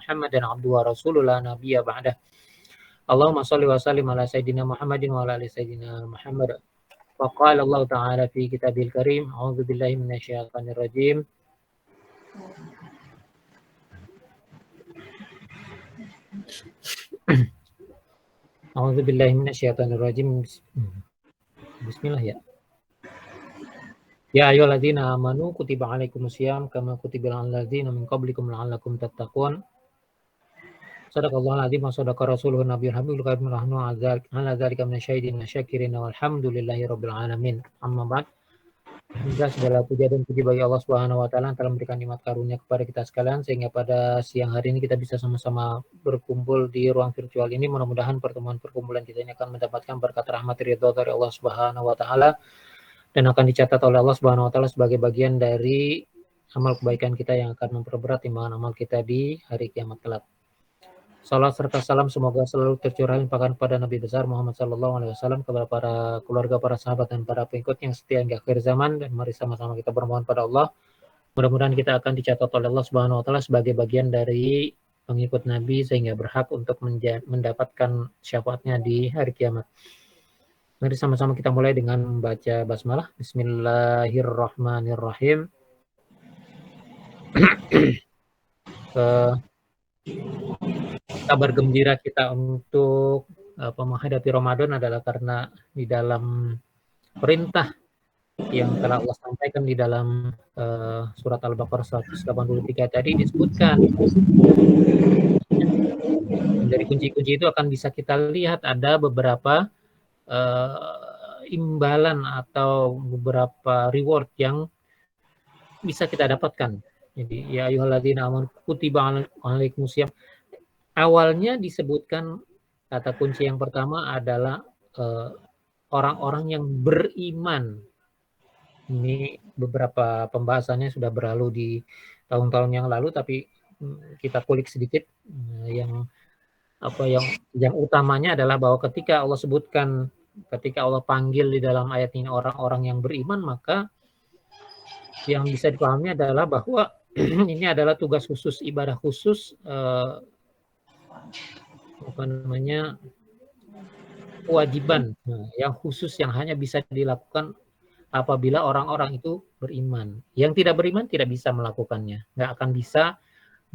Muhammadan abduhu wa rasuluhu la nabiyya ba'dah. Allahumma shalli wa sallim ala sayyidina Muhammadin wa ala ali sayyidina Muhammad. Wa qala Allah ta'ala fi kitabil karim, a'udzu billahi minasyaitonir rajim. A'udzu billahi minasyaitonir rajim. Bismillah ya. Ya ayyuhalladzina amanu kutiba alaikumusiyam kama kutiba alal ladzina min qablikum la'allakum tattaqun. Sadaqallahul adzim wa sadaqa rasuluhun nabiyul habibul karim rahnu ala dzalika minasyaitin wasyakirin walhamdulillahi rabbil alamin. Amma ba'd. Alhamdulillah segala puja dan puji bagi Allah Subhanahu wa taala yang telah memberikan nikmat karunia kepada kita sekalian sehingga pada siang hari ini kita bisa sama-sama berkumpul di ruang virtual ini. Mudah-mudahan perkumpulan kita ini akan mendapatkan berkat rahmat ridho dari Allah Subhanahu wa taala dan akan dicatat oleh Allah Subhanahu wa taala sebagai bagian dari amal kebaikan kita yang akan memperberat timbangan amal kita di hari kiamat kelak. Salam serta salam semoga selalu tercurah limpahkan pada Nabi besar Muhammad SAW, kepada para keluarga, para sahabat dan para pengikut yang setia hingga akhir zaman. Dan mari sama-sama kita bermohon pada Allah, mudah-mudahan kita akan dicatat oleh Allah Subhanahu wa taala sebagai bagian dari pengikut Nabi sehingga berhak untuk mendapatkan syafaatnya di hari kiamat. Mari sama-sama kita mulai dengan membaca basmalah. Bismillahirrahmanirrahim. Kabar gembira kita untuk menghadapi Ramadan adalah karena di dalam perintah yang telah Allah sampaikan di dalam surat Al-Baqarah 183 tadi disebutkan dari kunci-kunci itu akan bisa kita lihat ada beberapa imbalan atau beberapa reward yang bisa kita dapatkan. Jadi ya ayyuhalladzina amanu kutiba alaikumusiyam. Awalnya disebutkan kata kunci yang pertama adalah orang-orang yang beriman. Ini beberapa pembahasannya sudah berlalu di tahun-tahun yang lalu, tapi kita kulik sedikit. Yang utamanya adalah bahwa ketika Allah sebutkan, ketika Allah panggil di dalam ayat ini orang-orang yang beriman, maka yang bisa dipahami adalah bahwa ini adalah tugas khusus, ibadah khusus, kewajiban yang khusus yang hanya bisa dilakukan apabila orang-orang itu beriman. Yang tidak beriman tidak bisa melakukannya, nggak akan bisa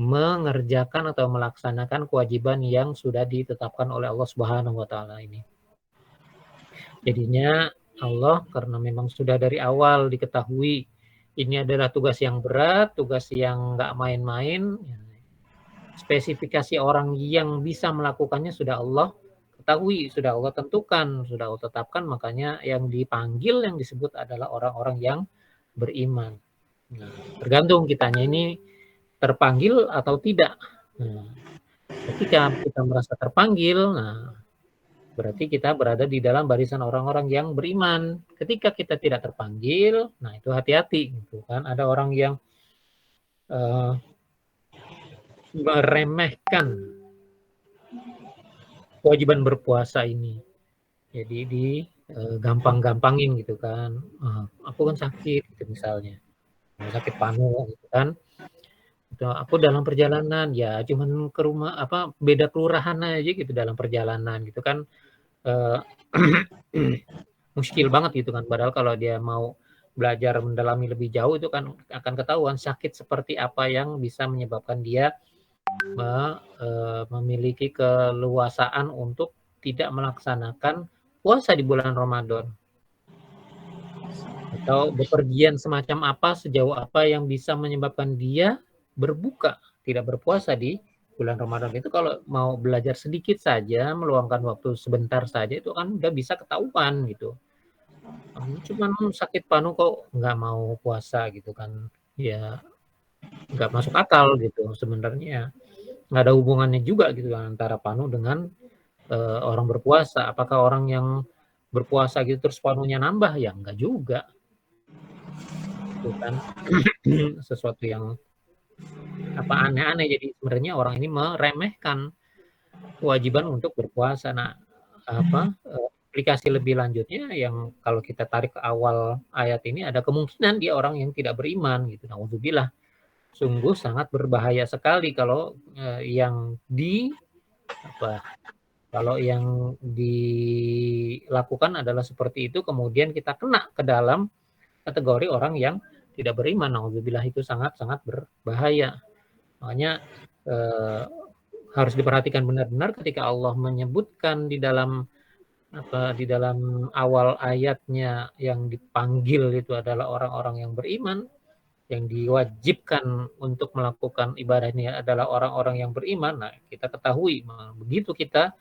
mengerjakan atau melaksanakan kewajiban yang sudah ditetapkan oleh Allah Subhanahu wa taala ini. Jadinya Allah, karena memang sudah dari awal diketahui ini adalah tugas yang berat, tugas yang nggak main-main, spesifikasi orang yang bisa melakukannya sudah Allah ketahui, sudah Allah tentukan, sudah Allah tetapkan, makanya yang dipanggil, yang disebut adalah orang-orang yang beriman. Nah, tergantung kitanya ini terpanggil atau tidak. Nah, ketika kita merasa terpanggil, nah berarti kita berada di dalam barisan orang-orang yang beriman. Ketika kita tidak terpanggil, nah itu hati-hati gitu kan. Ada orang yang meremehkan kewajiban berpuasa ini. Jadi gampang-gampangin gitu kan. Aku kan sakit gitu misalnya. Sakit panu gitu kan. Aku dalam perjalanan ya cuman ke rumah beda kelurahan aja gitu dalam perjalanan gitu kan. Muskil banget gitu kan, padahal kalau dia mau belajar mendalami lebih jauh itu kan akan ketahuan sakit seperti apa yang bisa menyebabkan dia memiliki keleluasaan untuk tidak melaksanakan puasa di bulan Ramadan, atau bepergian semacam apa, sejauh apa yang bisa menyebabkan dia berbuka, tidak berpuasa di bulan Ramadan. Itu kalau mau belajar sedikit saja, meluangkan waktu sebentar saja, itu kan udah bisa ketahuan gitu. Cuman sakit panu kok nggak mau puasa gitu kan, ya nggak masuk akal gitu sebenarnya. Nggak ada hubungannya juga gitu antara panu dengan orang berpuasa. Apakah orang yang berpuasa gitu terus panunya nambah? Ya enggak juga. Itu kan sesuatu yang aneh-aneh. Jadi sebenarnya orang ini meremehkan kewajiban untuk berpuasa. Nah, aplikasi lebih lanjutnya yang kalau kita tarik ke awal ayat ini, ada kemungkinan dia orang yang tidak beriman gitu. Nauzubillah. sungguh sangat berbahaya sekali kalau yang dilakukan adalah seperti itu, kemudian kita kena ke dalam kategori orang yang tidak beriman. Nauzubillah, itu sangat-sangat berbahaya. Makanya harus diperhatikan benar-benar ketika Allah menyebutkan di dalam awal ayatnya yang dipanggil itu adalah orang-orang yang beriman, yang diwajibkan untuk melakukan ibadah ini adalah orang-orang yang beriman. Nah, kita ketahui begitu kita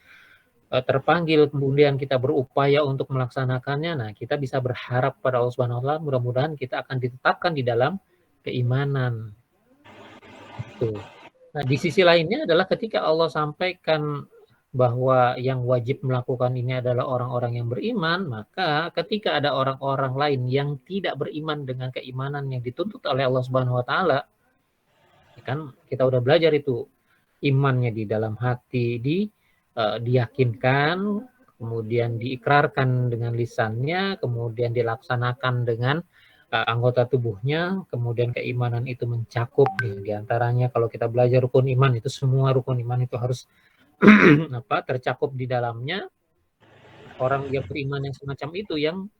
terpanggil kemudian kita berupaya untuk melaksanakannya, nah kita bisa berharap pada Allah Subhanahu wa taala mudah-mudahan kita akan ditetapkan di dalam keimanan. Itu. Nah, di sisi lainnya adalah ketika Allah sampaikan bahwa yang wajib melakukan ini adalah orang-orang yang beriman, maka ketika ada orang-orang lain yang tidak beriman dengan keimanan yang dituntut oleh Allah Subhanahu wa taala, kan kita udah belajar itu imannya di dalam hati diyakinkan, kemudian diikrarkan dengan lisannya, kemudian dilaksanakan dengan anggota tubuhnya, kemudian keimanan itu mencakup di antaranya kalau kita belajar rukun iman itu semua rukun iman itu harus tercakup di dalamnya. Orang yang beriman yang semacam itu yang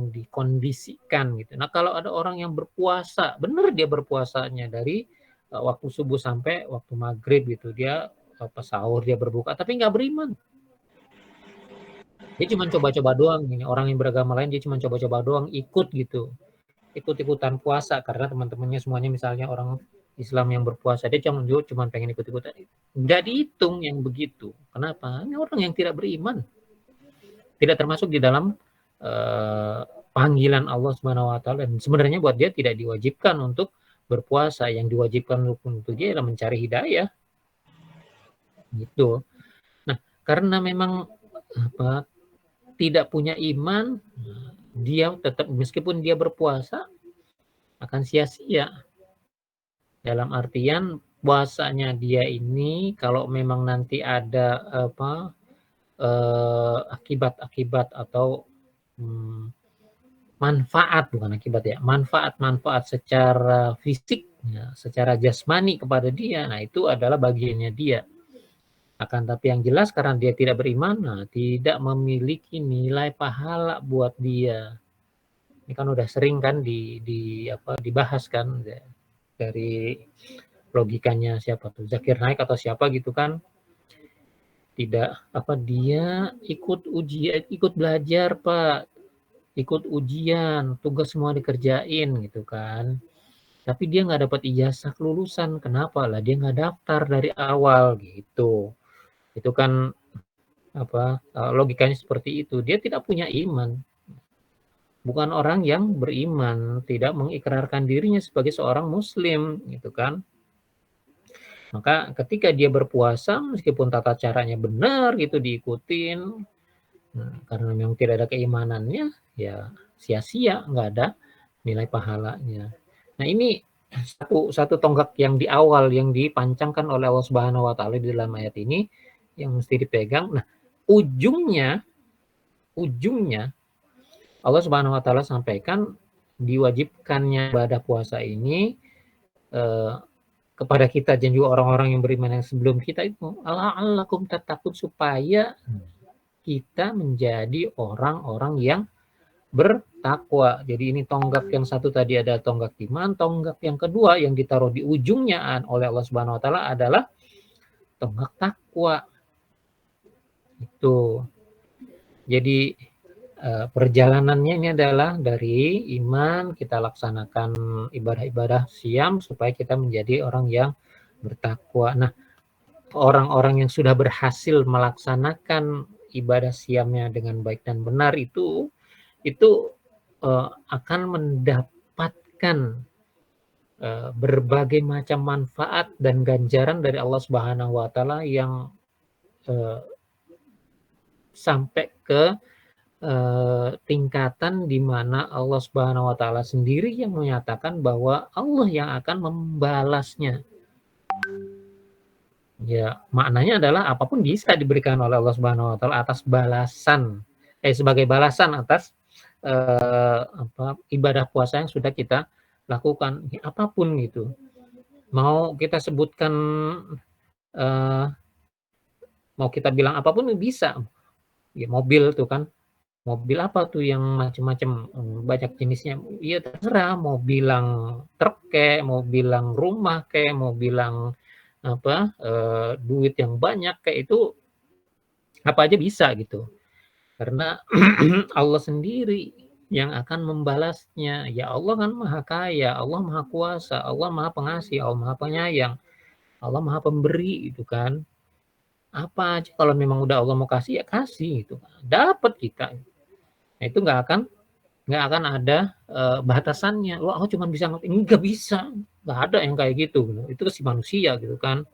dikondisikan gitu. Nah, kalau ada orang yang berpuasa, benar dia berpuasanya dari waktu subuh sampai waktu maghrib gitu, dia sahur, dia berbuka, tapi nggak beriman. Dia cuma coba-coba doang. Ini orang yang beragama lain dia cuma coba-coba doang, ikut gitu, ikut-ikutan puasa karena teman-temannya semuanya misalnya orang Islam yang berpuasa, dia cuma pengen ikut-ikutan. Nggak dihitung yang begitu. Kenapa? Ini orang yang tidak beriman, tidak termasuk di dalam panggilan Allah Subhanahu wa taala, dan sebenarnya buat dia tidak diwajibkan untuk berpuasa. Yang diwajibkan untuk dia adalah mencari hidayah. Gitu. Nah, karena memang tidak punya iman, dia tetap meskipun dia berpuasa akan sia-sia. Dalam artian puasanya dia ini kalau memang nanti ada akibat-akibat atau manfaat secara fisik, ya, secara jasmani kepada dia, nah itu adalah bagiannya dia. Akan tapi yang jelas karena dia tidak beriman, nah tidak memiliki nilai pahala buat dia. Ini kan udah sering kan dibahas kan dari logikanya siapa tuh, Zakir Naik atau siapa gitu kan, tidak dia ikut ujian, ikut belajar Pak, ikut ujian, tugas semua dikerjain gitu kan, tapi dia nggak dapat ijazah kelulusan. Kenapa lah dia nggak daftar dari awal gitu. Itu kan logikanya seperti itu. Dia tidak punya iman, bukan orang yang beriman, tidak mengikrarkan dirinya sebagai seorang muslim gitu kan. Maka ketika dia berpuasa, meskipun tata caranya benar gitu diikutin, nah, karena memang tidak ada keimanannya, ya sia-sia, nggak ada nilai pahalanya. Nah, ini satu tonggak yang di awal yang dipancangkan oleh Allah Subhanahu wa taala di dalam ayat ini yang mesti dipegang. Nah, ujungnya Allah Subhanahu wa taala sampaikan diwajibkannya ibadah puasa ini kepada kita dan juga orang-orang yang beriman yang sebelum kita itu, la'allakum tattaqun, supaya kita menjadi orang-orang yang bertakwa. Jadi ini tonggak yang satu tadi ada tonggak iman, tonggak yang kedua yang ditaruh di ujungnya oleh Allah Subhanahu wa taala adalah tonggak takwa. Itu. Jadi perjalanannya ini adalah dari iman, kita laksanakan ibadah-ibadah siam supaya kita menjadi orang yang bertakwa. Nah, orang-orang yang sudah berhasil melaksanakan ibadah siamnya dengan baik dan benar itu akan mendapatkan berbagai macam manfaat dan ganjaran dari Allah Subhanahu wa taala yang sampai ke tingkatan di mana Allah Subhanahu wa taala sendiri yang menyatakan bahwa Allah yang akan membalasnya. Ya, maknanya adalah apapun bisa diberikan oleh Allah Subhanahu wa taala atas sebagai balasan atas ibadah puasa yang sudah kita lakukan, ya apapun gitu. Mau kita sebutkan, eee, mau kita bilang apapun bisa. Ya mobil tuh kan, mobil apa tuh yang macem-macem, banyak jenisnya, ya terserah mau bilang truk kek, mau bilang rumah kek, mau bilang apa, duit yang banyak kek, itu apa aja bisa gitu. Karena Allah sendiri yang akan membalasnya. Ya Allah kan Maha Kaya, Allah Maha Kuasa, Allah Maha Pengasih, Allah Maha Penyayang, Allah Maha Pemberi gitu kan. Apa aja kalau memang udah Allah mau kasih, ya kasih gitu, dapat kita. Nah itu nggak akan ada, batasannya, "Wah aku cuman bisa nggak bisa, nggak ada yang kayak gitu, itu si manusia gitu kan,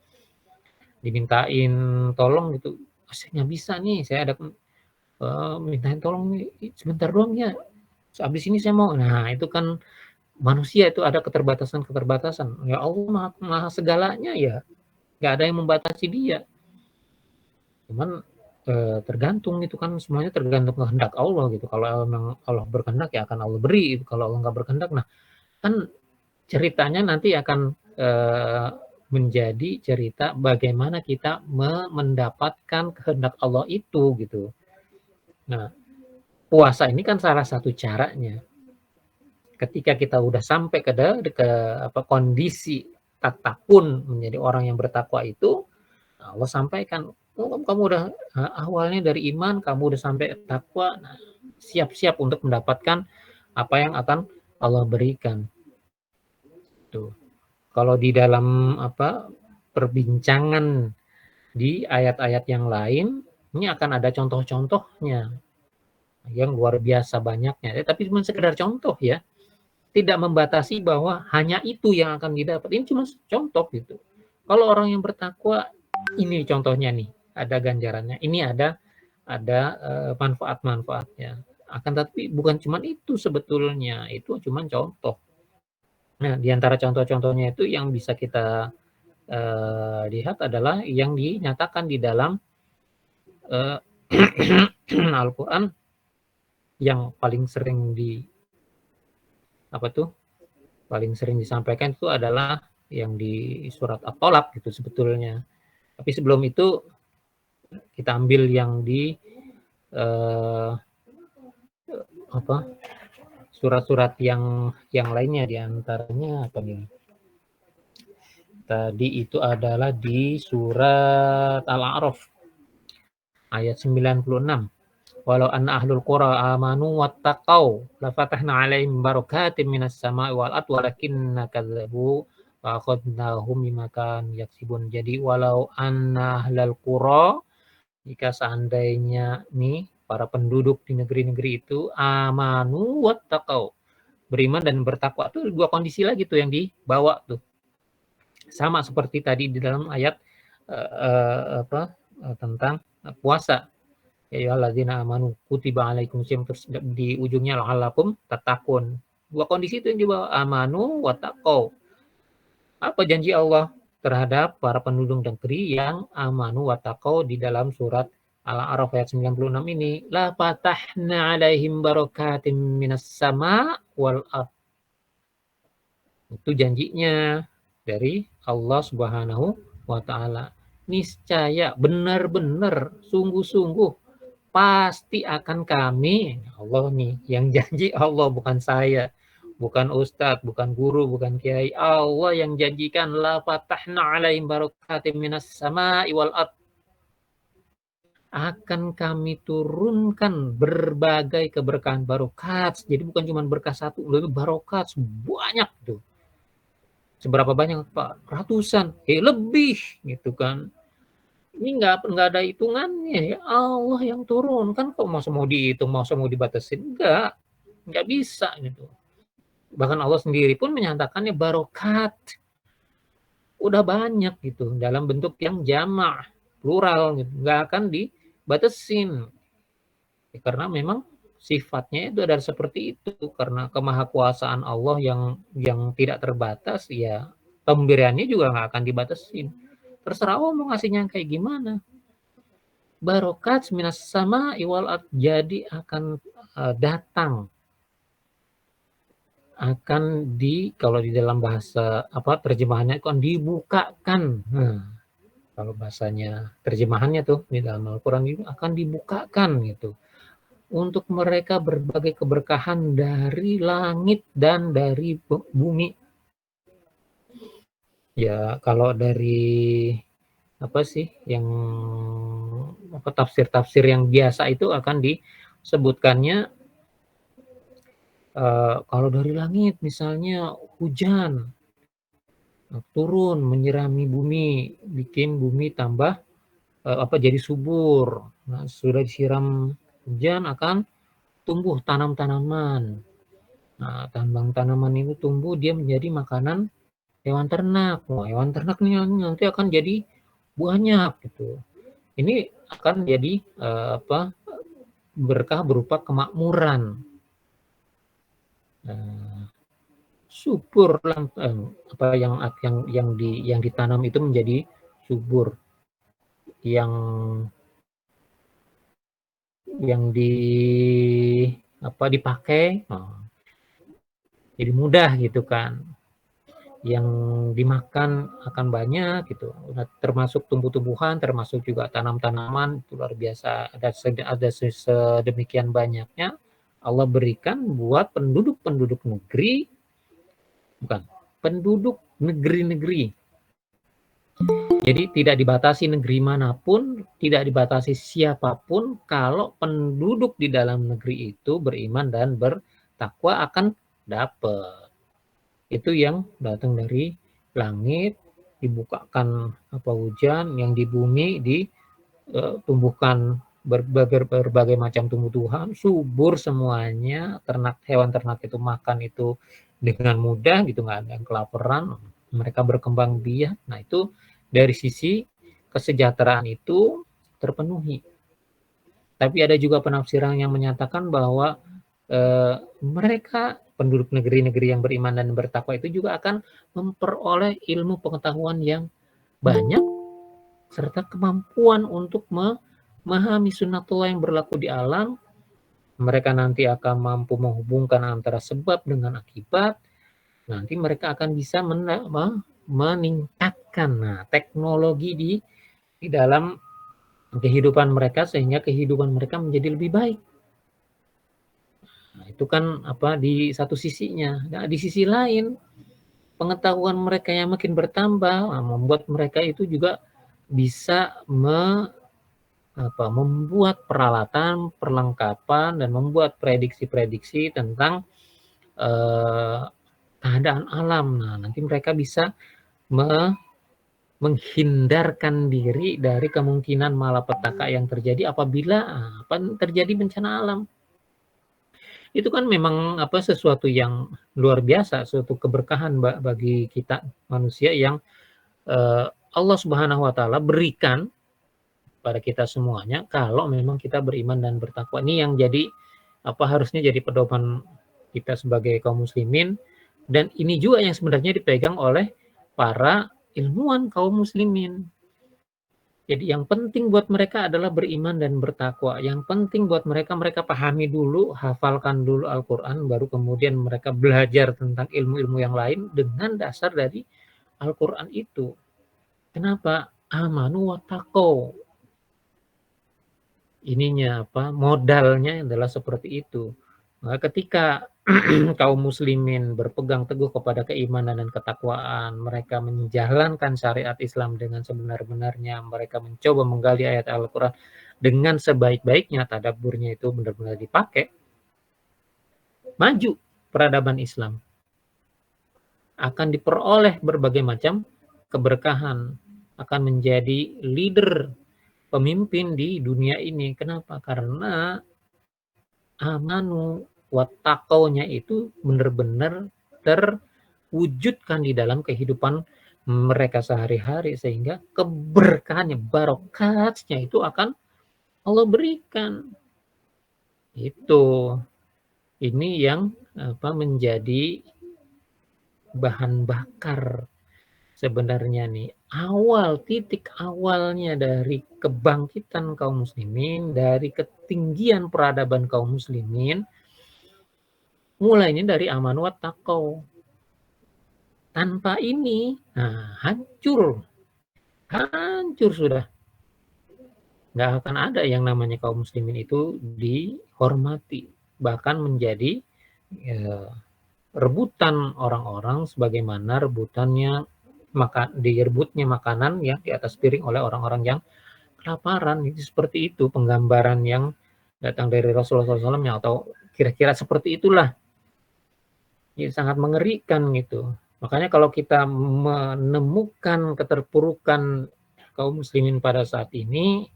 dimintain tolong gitu, "Ah, saya nggak bisa nih, saya ada, mintain tolong nih, sebentar doang ya, habis ini saya mau." Nah itu kan manusia itu ada keterbatasan-keterbatasan, ya Allah Maha Maha segalanya ya, nggak ada yang membatasi Dia. Cuman, tergantung itu kan semuanya tergantung kehendak Allah gitu, kalau memang Allah berkehendak ya akan Allah beri gitu, kalau Allah nggak berkehendak, nah kan ceritanya nanti akan, menjadi cerita bagaimana kita mendapatkan kehendak Allah itu, gitu. Nah, puasa ini kan salah satu caranya. Ketika kita udah sampai ke apa, kondisi takun menjadi orang yang bertakwa itu, Allah sampaikan, "Oh, kamu udah, awalnya dari iman, kamu udah sampai takwa, nah siap-siap untuk mendapatkan apa yang akan Allah berikan." Tuh. Kalau di dalam apa, perbincangan di ayat-ayat yang lain, ini akan ada contoh-contohnya yang luar biasa banyaknya, tapi cuma sekedar contoh ya, tidak membatasi bahwa hanya itu yang akan didapat, ini cuma contoh gitu. Kalau orang yang bertakwa, ini contohnya nih, ada ganjarannya, ini ada, manfaat-manfaatnya. Akan tapi bukan cuma itu sebetulnya, itu cuma contoh. Nah, di antara contoh-contohnya itu yang bisa kita lihat adalah yang dinyatakan di dalam, eee, Al-Quran yang paling sering apa tuh, paling sering disampaikan itu adalah yang di surat At-Tolaq gitu sebetulnya. Tapi sebelum itu kita ambil yang di, eee, apa, surat-surat yang lainnya, di antaranya apa nih, tadi itu adalah di surat Al-A'raf ayat 96. Walau anna ahlul qura amanu wattaqau lafatahna 'alaihim barakatim minas sama'i wal ardh walakinna kadzdzabu fa akhadnahum bima kanu yaksibun. Jadi walau anna ahlal qura, jika seandainya nih para penduduk di negeri-negeri itu amanu wattaqau, beriman dan bertakwa, tuh dua kondisi lagi tuh yang dibawa tuh. Sama seperti tadi di dalam ayat, apa, tentang puasa. Ya ayyuhalladzina amanu kutiba alaikumusiyam, terus di ujungnya la'allakum tattaqun. Dua kondisi itu yang dibawa, amanu wa taqau. Apa janji Allah terhadap para penduduk negeri yang amanu wa taqau di dalam surat Al-A'raf ayat 96 ini, la fatahna 'alaihim barakatim minas sama' wal ardh. Itu janjinya dari Allah Subhanahu wa taala. Niscaya, benar-benar, sungguh-sungguh pasti akan kami, Allah nih yang janji, Allah bukan saya, bukan ustadz, bukan guru, bukan kiai, Allah yang janjikan, la fatahna 'alaihim barakatim minas sama'i wal ardh, akan kami turunkan berbagai keberkahan barokat. Jadi bukan cuma berkah satu, lebih barokat banyak tuh. Seberapa banyak Pak? Ratusan, lebih gitu kan. Ini nggak ada hitungannya, ya Allah yang turun, kan kok masa mau dihitung, masa mau dibatasin, nggak bisa gitu. Bahkan Allah sendiri pun menyatakannya barokat, udah banyak gitu, dalam bentuk yang jamak, plural gitu, nggak akan dibatasin. Ya, karena memang sifatnya itu adalah seperti itu, karena kemahakuasaan Allah yang tidak terbatas, ya pemberiannya juga nggak akan dibatasin. Terserah Allah mau ngasihnya kayak gimana. Barokat minas sama iwal ard, jadi akan, datang akan kalau di dalam bahasa terjemahannya akan dibukakan. Nah, kalau bahasanya terjemahannya tuh di dalam Al-Qur'an itu akan dibukakan gitu. Untuk mereka berbagai keberkahan dari langit dan dari bumi. Ya, kalau dari yang tafsir-tafsir yang biasa itu akan disebutkannya kalau dari langit misalnya hujan turun menyirami bumi, bikin bumi tambah jadi subur. Nah, sudah disiram hujan akan tumbuh tanam-tanaman. Nah, tanaman itu tumbuh dia menjadi makanan hewan ternak. Wah, hewan ternak nanti akan jadi banyak gitu. Ini akan jadi berkah berupa kemakmuran. Subur yang ditanam itu menjadi subur. Yang dipakai jadi mudah gitu kan. Yang dimakan akan banyak gitu. Termasuk tumbuh-tumbuhan, termasuk juga tanam-tanaman, itu luar biasa. Ada sedemikian banyaknya Allah berikan buat penduduk negeri, bukan, penduduk negeri-negeri. Jadi tidak dibatasi negeri manapun, tidak dibatasi siapapun, kalau penduduk di dalam negeri itu beriman dan bertakwa akan dapat. Itu yang datang dari langit, dibukakan hujan, yang di bumi ditumbuhkan berbagai macam tumbuh-tumbuhan, subur semuanya, hewan ternak itu makan itu dengan mudah gitu, nggak ada yang kelaparan, mereka berkembang biak. Nah, itu dari sisi kesejahteraan itu terpenuhi. Tapi ada juga penafsiran yang menyatakan bahwa mereka penduduk negeri-negeri yang beriman dan bertakwa itu juga akan memperoleh ilmu pengetahuan yang banyak serta kemampuan untuk memahami sunnatullah yang berlaku di alam. Mereka nanti akan mampu menghubungkan antara sebab dengan akibat. Nanti mereka akan bisa meningkatkan teknologi di dalam kehidupan mereka sehingga kehidupan mereka menjadi lebih baik. Nah, itu kan di satu sisinya. Nah, di sisi lain pengetahuan mereka yang makin bertambah membuat mereka itu juga bisa membuat peralatan, perlengkapan, dan membuat prediksi-prediksi tentang keadaan alam. Nah, nanti mereka bisa menghindarkan diri dari kemungkinan malapetaka yang terjadi apabila terjadi bencana alam. Itu kan memang sesuatu yang luar biasa, suatu keberkahan bagi kita manusia yang Allah Subhanahu wa taala berikan pada kita semuanya kalau memang kita beriman dan bertakwa. Ini yang jadi harusnya jadi pedoman kita sebagai kaum muslimin, dan ini juga yang sebenarnya dipegang oleh para ilmuwan kaum muslimin. Jadi yang penting buat mereka adalah beriman dan bertakwa. Yang penting buat mereka pahami dulu, hafalkan dulu Al-Qur'an, baru kemudian mereka belajar tentang ilmu-ilmu yang lain dengan dasar dari Al-Qur'an itu. Kenapa? Amanu wa taqaw. Ininya modalnya adalah seperti itu. Nah, ketika kaum muslimin berpegang teguh kepada keimanan dan ketakwaan, mereka menjalankan syariat Islam dengan sebenar-benarnya, mereka mencoba menggali ayat Al-Qur'an dengan sebaik-baiknya, tadabburnya itu benar-benar dipakai, maju peradaban Islam. Akan diperoleh berbagai macam keberkahan, akan menjadi leader, pemimpin di dunia ini. Kenapa? Karena amanu wattaqaunya itu benar-benar terwujudkan di dalam kehidupan mereka sehari-hari, sehingga keberkahannya, barokatnya itu akan Allah berikan. Itu ini yang menjadi bahan bakar sebenarnya nih, titik awalnya dari kebangkitan kaum muslimin, dari ketinggian peradaban kaum muslimin, Mulainya dari amanu wattaqau. Tanpa ini, hancur sudah. Nggak akan ada yang namanya kaum muslimin itu dihormati, bahkan menjadi rebutan orang-orang sebagaimana rebutannya direbutnya makanan yang di atas piring oleh orang-orang yang kelaparan. Itu seperti itu penggambaran yang datang dari Rasulullah SAW, atau kira-kira seperti itulah. Ya, sangat mengerikan gitu. Makanya kalau kita menemukan keterpurukan kaum muslimin pada saat ini,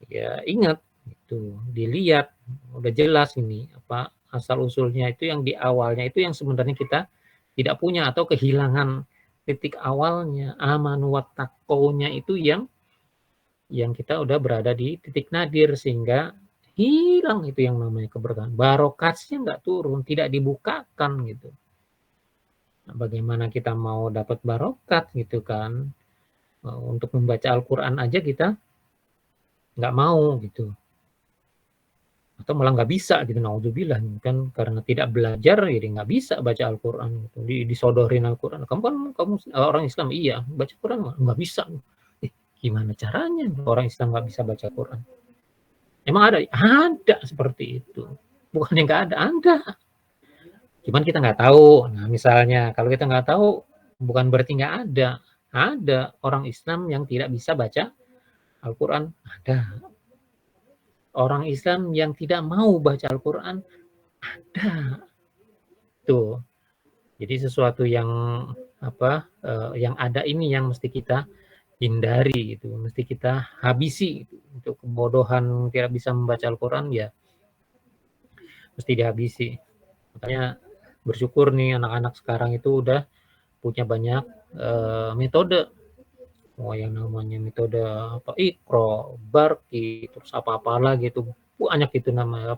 ya ingat itu, dilihat udah jelas ini apa asal usulnya itu, yang di awalnya itu yang sebenarnya kita tidak punya atau kehilangan titik awalnya amanu wattaqaunya itu, yang kita udah berada di titik nadir sehingga hilang itu yang namanya keberkahan. Barokatnya nggak turun, tidak dibukakan gitu. Nah, bagaimana kita mau dapat barokat gitu kan? Untuk membaca Al-Quran aja kita nggak mau gitu. Atau malah nggak bisa gitu, naudzubillah kan, karena tidak belajar jadi nggak bisa baca Al-Quran gitu. Disodorin Al-Quran, kamu orang Islam, iya baca Quran nggak bisa. Gimana caranya orang Islam nggak bisa baca Quran? Emang ada seperti itu, bukan yang nggak ada, cuman kita nggak tahu. Nah misalnya kalau kita nggak tahu bukan berarti nggak ada orang Islam yang tidak bisa baca Al-Quran, ada orang Islam yang tidak mau baca Al-Quran, ada. Tuh. Jadi sesuatu yang yang ada ini yang mesti kita hindari gitu, mesti kita habisi gitu. Untuk kebodohan tidak bisa membaca Al-Quran ya mesti dihabisi. Makanya bersyukur nih anak-anak sekarang itu udah punya banyak metode. Yang namanya metode apa, Iqra, Barki, terus apa-apa lagi itu banyak itu namanya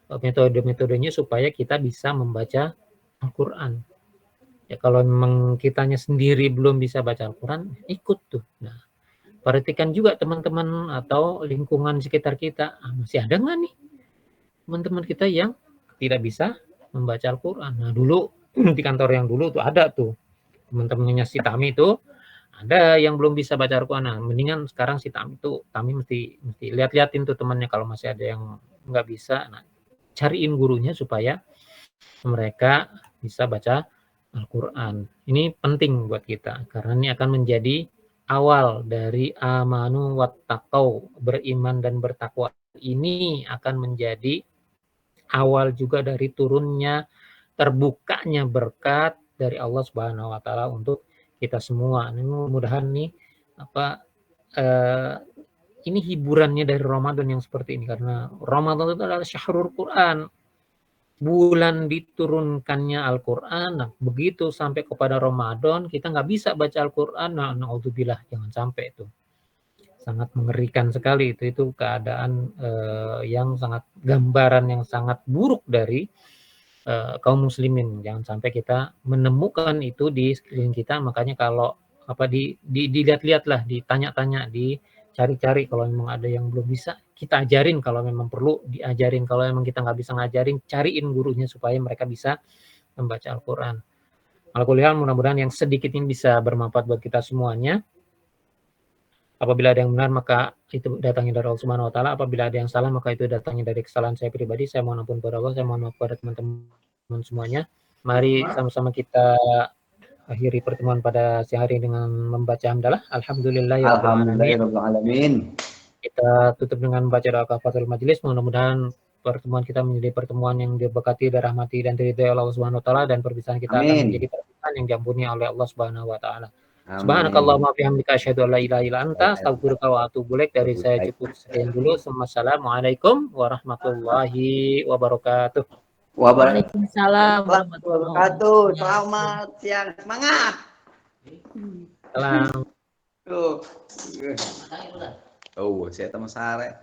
metode-metodenya supaya kita bisa membaca Al-Quran. Ya kalau memang kitanya sendiri belum bisa baca Al-Quran, ikut tuh. Nah, perhatikan juga teman-teman atau lingkungan sekitar kita, masih ada nggak nih teman-teman kita yang tidak bisa membaca Al-Quran. Nah dulu di kantor yang dulu tuh ada tuh teman-temannya si Tami tuh, ada yang belum bisa baca Al-Quran. Nah, mendingan sekarang si Tami mesti lihat-liatin tuh temannya, kalau masih ada yang nggak bisa, nah cariin gurunya supaya mereka bisa baca Al-Quran. Ini penting buat kita, karena ini akan menjadi awal dari amanu wattaqau, beriman dan bertakwa. Ini akan menjadi awal juga dari turunnya, terbukanya berkat dari Allah Subhanahu wa taala untuk kita semua. Ini mudah-mudahan nih ini hiburannya dari Ramadan yang seperti ini, karena Ramadan itu adalah syahrul Quran, bulan diturunkannya Al-Quran. Nah, begitu sampai kepada Ramadan kita nggak bisa baca Al-Quran, nah naudzubillah, jangan sampai itu. Sangat mengerikan sekali itu keadaan yang sangat, gambaran yang sangat buruk dari kaum muslimin. Jangan sampai kita menemukan itu di sekeliling kita. Makanya kalau dilihat-lihatlah, ditanya-tanya, dicari-cari, kalau memang ada yang belum bisa kita ajarin, kalau memang perlu diajarin, kalau memang kita nggak bisa ngajarin, cariin gurunya supaya mereka bisa membaca Al-Quran. Alhamdulillah, mudah-mudahan yang sedikit ini bisa bermanfaat buat kita semuanya. Apabila ada yang benar maka itu datangnya dari Allah Subhanahu wa taala, apabila ada yang salah maka itu datangnya dari kesalahan saya pribadi. Saya mohon ampun kepada Allah, saya mohon maaf kepada teman-teman semuanya. Mari sama-sama kita akhiri pertemuan pada siang hari dengan membaca hamdalah. Alhamdulillahirabbil alamin. Kita tutup dengan membaca doa kafaratul majelis. Mudah-mudahan pertemuan kita menjadi pertemuan yang diberkati, dirahmati dan diridhai Allah Subhanahu wa taala, dan perpisahan kita akan menjadi perpisahan yang diampuni oleh Allah Subhanahu wa taala. Subhanakallahumma bihamdika asyhadu an la ilaha illa anta astaghfiruka wa atubu ilaik. Dari saya cukup sekian dulu. Assalamualaikum warahmatullahi wabarakatuh. Waalaikumsalam warahmatullahi wabarakatuh. Selamat siang, semangat. Salam. Oh, saya teman sare.